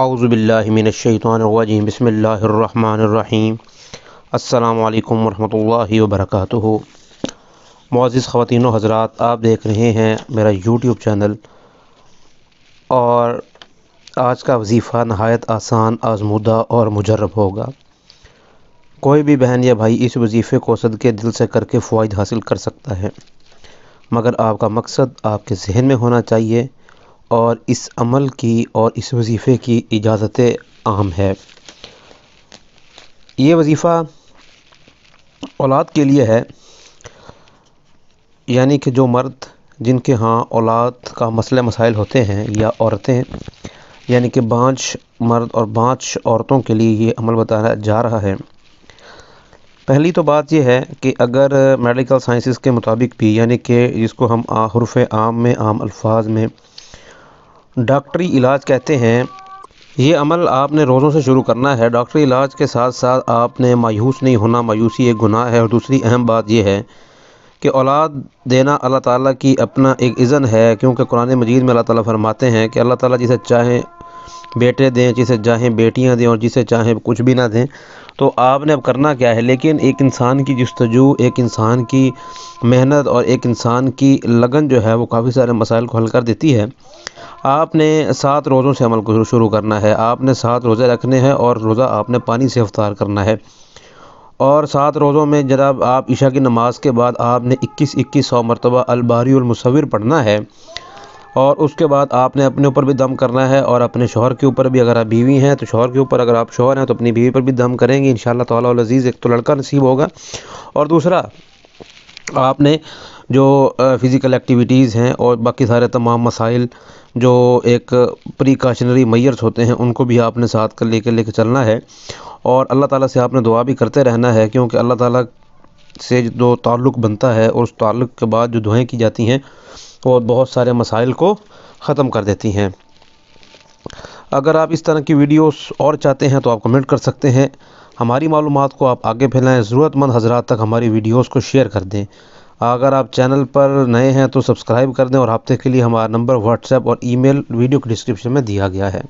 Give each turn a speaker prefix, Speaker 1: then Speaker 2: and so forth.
Speaker 1: اعوذ باللہ من الشیطان الرجیم بسم اللہ الرحمن الرحیم السلام علیکم ورحمۃ اللہ وبرکاتہ۔ معزز خواتین و حضرات، آپ دیکھ رہے ہیں میرا یوٹیوب چینل، اور آج کا وظیفہ نہایت آسان، آزمودہ اور مجرب ہوگا۔ کوئی بھی بہن یا بھائی اس وظیفے کو صدقے دل سے کر کے فوائد حاصل کر سکتا ہے، مگر آپ کا مقصد آپ کے ذہن میں ہونا چاہیے، اور اس عمل کی اور اس وظیفے کی اجازت عام ہے۔ یہ وظیفہ اولاد کے لیے ہے، یعنی کہ جو مرد جن کے ہاں اولاد کا مسئلہ مسائل ہوتے ہیں، یا عورتیں، یعنی کہ 5 مرد اور 5 عورتوں کے لیے یہ عمل بتایا جا رہا ہے۔ پہلی تو بات یہ ہے کہ اگر میڈیکل سائنسز کے مطابق بھی، یعنی کہ جس کو ہم حروف عام میں، عام الفاظ میں ڈاکٹری علاج کہتے ہیں، یہ عمل آپ نے روزوں سے شروع کرنا ہے۔ ڈاکٹری علاج کے ساتھ ساتھ آپ نے مایوس نہیں ہونا، مایوسی ایک گناہ ہے۔ اور دوسری اہم بات یہ ہے کہ اولاد دینا اللہ تعالیٰ کی اپنا ایک اذن ہے، کیونکہ قرآن مجید میں اللہ تعالیٰ فرماتے ہیں کہ اللہ تعالیٰ جسے چاہیں بیٹے دیں، جسے چاہیں بیٹیاں دیں، اور جسے چاہیں کچھ بھی نہ دیں۔ تو آپ نے اب کرنا کیا ہے؟ لیکن ایک انسان کی جستجو، ایک انسان کی محنت اور ایک انسان کی لگن جو ہے وہ کافی سارے مسائل کو حل کر دیتی ہے۔ آپ نے 7 روزوں سے عمل کو شروع کرنا ہے۔ آپ نے 7 روزے رکھنے ہیں، اور روزہ آپ نے پانی سے افطار کرنا ہے۔ اور 7 روزوں میں جناب آپ عشاء کی نماز کے بعد آپ نے 2100 مرتبہ الباری المصور پڑھنا ہے، اور اس کے بعد آپ نے اپنے اوپر بھی دم کرنا ہے، اور اپنے شوہر کے اوپر بھی، اگر آپ بیوی ہیں تو شوہر کے اوپر، اگر آپ شوہر ہیں تو اپنی بیوی پر بھی دم کریں گے انشاءاللہ تعالی العزیز۔ ایک تو لڑکا نصیب ہوگا، اور دوسرا آپ نے جو فزیکل ایکٹیویٹیز ہیں اور باقی سارے تمام مسائل جو ایک پریکاشنری میئرز ہوتے ہیں، ان کو بھی آپ نے ساتھ کر لے کے چلنا ہے۔ اور اللہ تعالیٰ سے آپ نے دعا بھی کرتے رہنا ہے، کیونکہ اللہ تعالیٰ سے جو تعلق بنتا ہے، اور اس تعلق کے بعد جو دعائیں کی جاتی ہیں وہ بہت سارے مسائل کو ختم کر دیتی ہیں۔ اگر آپ اس طرح کی ویڈیوز اور چاہتے ہیں تو آپ کمنٹ کر سکتے ہیں۔ ہماری معلومات کو آپ آگے پھیلائیں، ضرورت مند حضرات تک ہماری ویڈیوز کو شیئر کر دیں۔ اگر آپ چینل پر نئے ہیں تو سبسکرائب کر دیں، اور رابطے کے لیے ہمارا نمبر واٹس ایپ اور ای میل ویڈیو کے ڈسکرپشن میں دیا گیا ہے۔